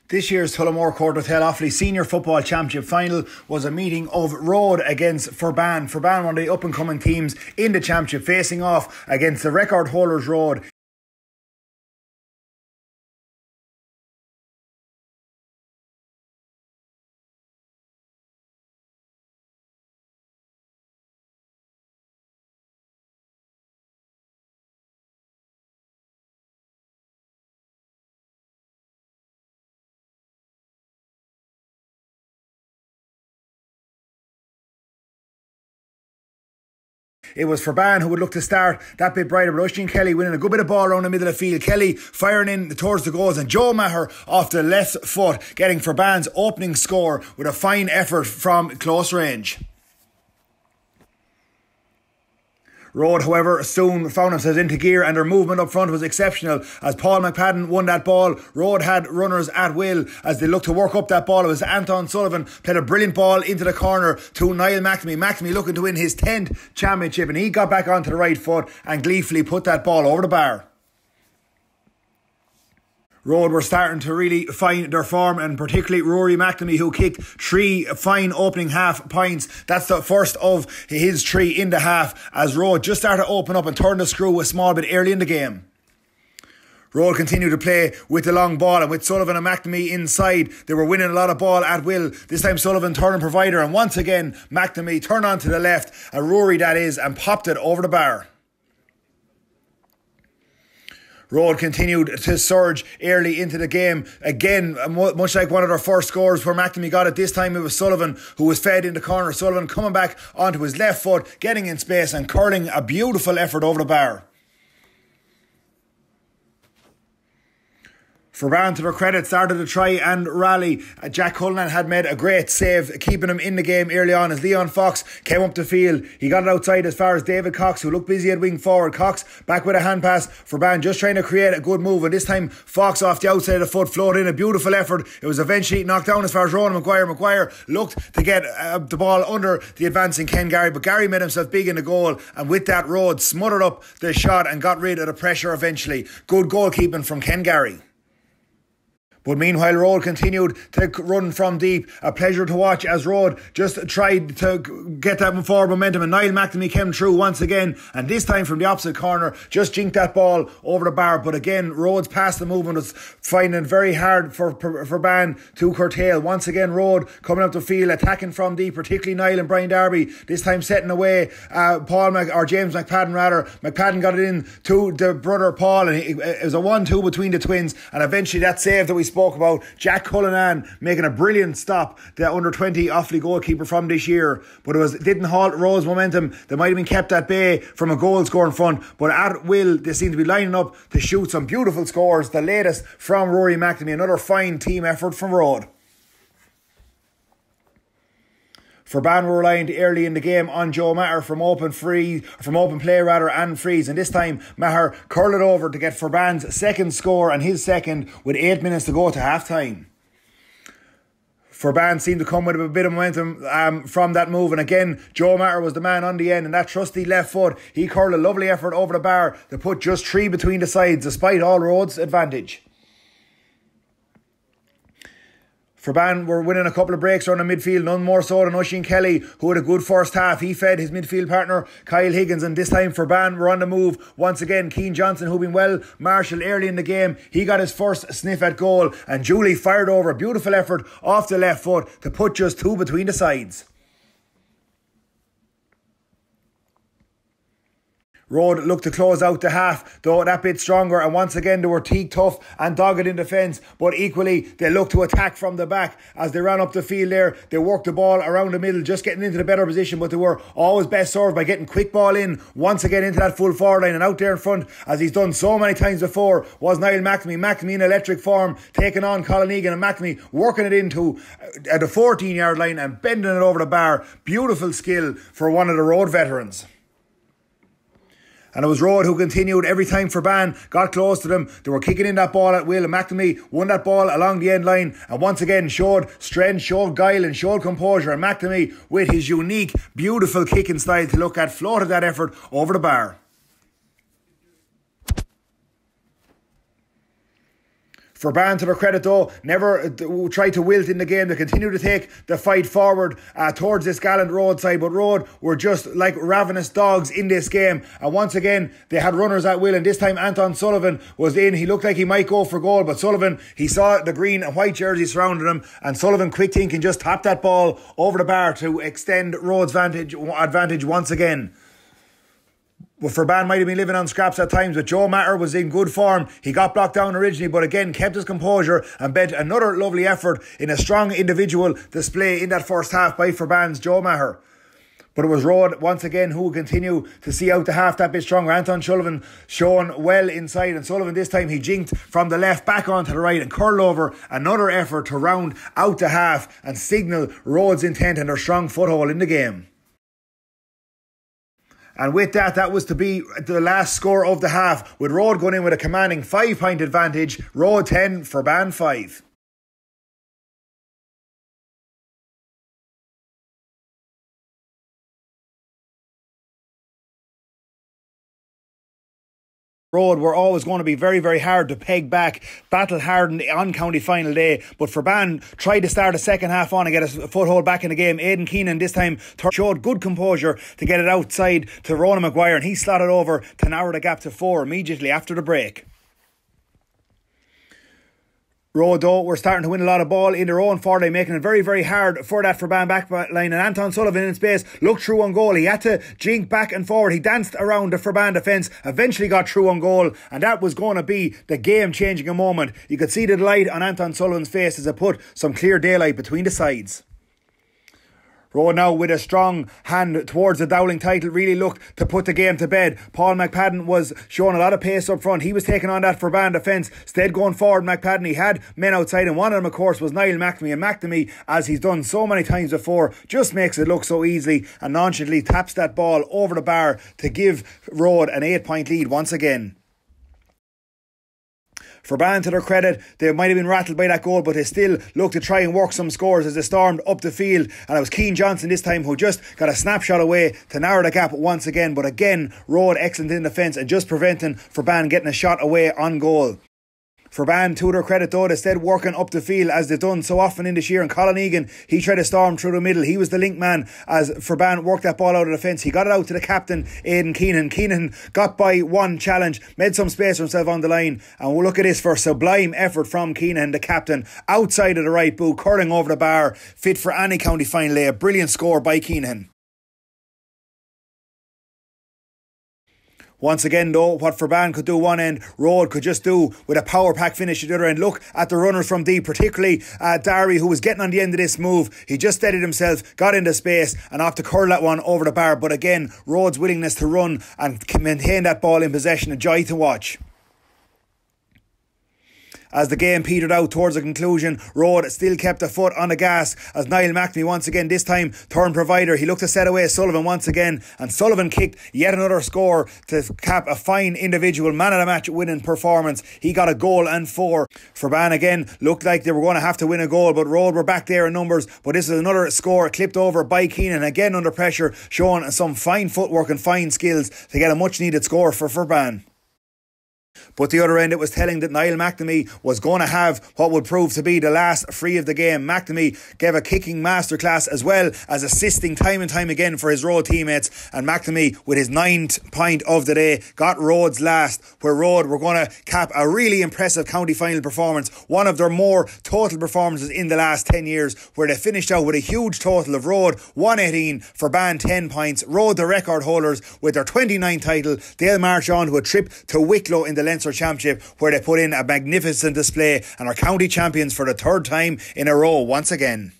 This year's Tullamore Courthotel Offaly Senior Football Championship final was a meeting of Rhode against Ferbane. Ferbane, one of the up-and-coming teams in the championship, facing off against the record holders Rhode. It was Ferbane who would look to start that bit brighter, but Oisín Kelly winning a good bit of ball around the middle of the field. Kelly firing in towards the goals, and Joe Maher off the left foot getting Ferbane's opening score with a fine effort from close range. Rhode, however, soon found themselves into gear, and their movement up front was exceptional as Paul McPadden won that ball. Rhode had runners at will as they looked to work up that ball. It was Anton Sullivan played a brilliant ball into the corner to Niall McNamee. McNamee looking to win his 10th championship, and he got back onto the right foot and gleefully put that ball over the bar. Rhode were starting to really find their form, and particularly Rory McNamee, who kicked 3 fine opening half points. That's the first of his 3 in the half, as Rhode just started to open up and turn the screw a small bit early in the game. Rhode continued to play with the long ball, and with Sullivan and McNamee inside, they were winning a lot of ball at will. This time Sullivan turning provider, and once again McNamee turned on to the left, a Rory that is, and popped it over the bar. Rhode continued to surge early into the game. Again, much like one of their first scores where McNamee got it, this time it was Sullivan who was fed in the corner. Sullivan coming back onto his left foot, getting in space and curling a beautiful effort over the bar. Ferbane, to their credit, started to try and rally. Jack Cullinan had made a great save, keeping him in the game early on as Leon Fox came up the field. He got it outside as far as David Cox, who looked busy at wing forward. Cox back with a hand pass. Ferbane just trying to create a good move, and this time Fox off the outside of the foot floated in a beautiful effort. It was eventually knocked down as far as Ronan Maguire. Maguire looked to get the ball under the advancing Ken Garry, but Garry made himself big in the goal, and with that Rhode smothered up the shot and got rid of the pressure eventually. Good goalkeeping from Ken Garry. But meanwhile, Rhode continued to run from deep. A pleasure to watch as Rhode just tried to get that forward momentum, and Niall McNamee came through once again, and this time from the opposite corner, just jinked that ball over the bar. But again, Rhode's past the movement was finding it very hard for Ferbane to curtail. Once again, Rhode coming up the field, attacking from deep, particularly Niall and Brian Darby, this time setting away James McPadden rather. McPadden got it in to the brother Paul, and it was a 1-2 between the twins, and eventually that save that we spoke about, Jack Cullinan making a brilliant stop, the under-20 Offaly goalkeeper from this year, but it didn't halt Rhode's momentum. They might have been kept at bay from a goal score in front, but at will they seem to be lining up to shoot some beautiful scores, the latest from Rory McNamee. Another fine team effort from Rhode. Ferbane were reliant early in the game on Joe Maher from open play and frees, and this time Maher curled it over to get Ferbane's second score and his second with 8 minutes to go to half time. Ferbane seemed to come with a bit of momentum from that move, and again Joe Maher was the man on the end, and that trusty left foot, he curled a lovely effort over the bar to put just 3 between the sides despite all Rhode's advantage. Ferbane were winning a couple of breaks around the midfield, none more so than Oisín Kelly, who had a good first half. He fed his midfield partner Kyle Higgins, and this time Ferbane were on the move once again. Keane Johnson, who'd been well marshalled early in the game, he got his first sniff at goal, and Julie fired over a beautiful effort off the left foot to put just 2 between the sides. Rhode looked to close out the half, though that bit stronger, and once again they were teak tough and dogged in defence, but equally they looked to attack from the back as they ran up the field there. They worked the ball around the middle, just getting into the better position, but they were always best served by getting quick ball in once again into that full forward line, and out there in front, as he's done so many times before, was Niall McNamee. McNamee in electric form, taking on Colin Egan, and McNamee working it into the 14-yard line and bending it over the bar. Beautiful skill for one of the Rhode veterans. And it was Rhode who continued every time Ferbane got close to them. They were kicking in that ball at will, and McNamee won that ball along the end line and once again showed strength, showed guile and showed composure. And McNamee, with his unique, beautiful kicking style to look at, floated that effort over the bar. Ferbane, to their credit though, never tried to wilt in the game. They continued to take the fight forward towards this gallant Rhode side, but Rhode were just like ravenous dogs in this game. And once again, they had runners at will, and this time Anton Sullivan was in. He looked like he might go for goal, but Sullivan, he saw the green and white jersey surrounding him, and Sullivan, quick thinking, just tapped that ball over the bar to extend Rhode's advantage once again. Well, Ferbane might have been living on scraps at times, but Joe Maher was in good form. He got blocked down originally, but again kept his composure and bent another lovely effort in a strong individual display in that first half by Ferbane's Joe Maher. But it was Rhode once again who would continue to see out the half that bit stronger. Anton Sullivan showing well inside, and Sullivan this time he jinked from the left back onto the right and curled over. Another effort to round out the half and signal Rhode's intent and their strong foothold in the game. And with that, that was to be the last score of the half, with Rhode going in with a commanding 5-point advantage. Rhode 10, Ferbane 5. Rhode were always going to be very, very hard to peg back, battle hardened on county final day, but Ferbane tried to start the second half on and get a foothold back in the game. Aidan Keenan this time showed good composure to get it outside to Ronan Maguire, and he slotted over to narrow the gap to 4 immediately after the break. Rhode though were starting to win a lot of ball in their own forward, making it very, very hard for that Ferbane back line, and Anton Sullivan in space looked through on goal. He had to jink back and forward. He danced around the Ferbane defence, eventually got through on goal, and that was going to be the game-changing moment. You could see the delight on Anton Sullivan's face as it put some clear daylight between the sides. Rhode now with a strong hand towards the Dowling title really looked to put the game to bed. Paul McPadden was showing a lot of pace up front. He was taking on that Ferbane defence. Instead going forward, McPadden, he had men outside, and one of them of course was Niall McNamee, and McNamee, as he's done so many times before, just makes it look so easily and nonchalantly taps that ball over the bar to give Rhode an 8-point lead once again. Ferbane, to their credit, they might have been rattled by that goal, but they still looked to try and work some scores as they stormed up the field, and it was Keane Johnson this time who just got a snapshot away to narrow the gap once again. But again, Rhode excellent in defence and just preventing Ferbane getting a shot away on goal. Ferbane, to their credit though, they stayed working up the field as they've done so often in this year, and Colin Egan, he tried to storm through the middle. He was the link man as Ferbane worked that ball out of the fence. He got it out to the captain, Aidan Keenan. Keenan got by one challenge, made some space for himself on the line, and we'll look at this for a sublime effort from Keenan, the captain, outside of the right boot, curling over the bar, fit for any county final day. A brilliant score by Keenan. Once again though, what Ferbane could do one end, Rhode could just do with a power pack finish at the other end. Look at the runners from deep, particularly Darry, who was getting on the end of this move. He just steadied himself, got into space and off to curl that one over the bar. But again, Rhode's willingness to run and maintain that ball in possession, a joy to watch. As the game petered out towards the conclusion, Rhode still kept a foot on the gas as Niall McNamee once again, this time turn provider. He looked to set away Sullivan once again, and Sullivan kicked yet another score to cap a fine individual man of the match winning performance. He got a goal and 4. Ferbane again looked like they were going to have to win a goal, but Rhode were back there in numbers. But this is another score clipped over by Keenan, again under pressure, showing some fine footwork and fine skills to get a much needed score for Ferbane. But the other end, it was telling that Niall McNamee was going to have what would prove to be the last free of the game. McNamee gave a kicking masterclass as well as assisting time and time again for his Rhode teammates, and McNamee with his 9th point of the day got Rhode's last, where Rhode were going to cap a really impressive county final performance, one of their more total performances in the last 10 years, where they finished out with a huge total of Rhode 118, Ferbane 10 points. Rhode the record holders with their 29th title. They'll march on to a trip to Wicklow in the Leinster Championship, where they put in a magnificent display and are county champions for the 3rd time in a row once again.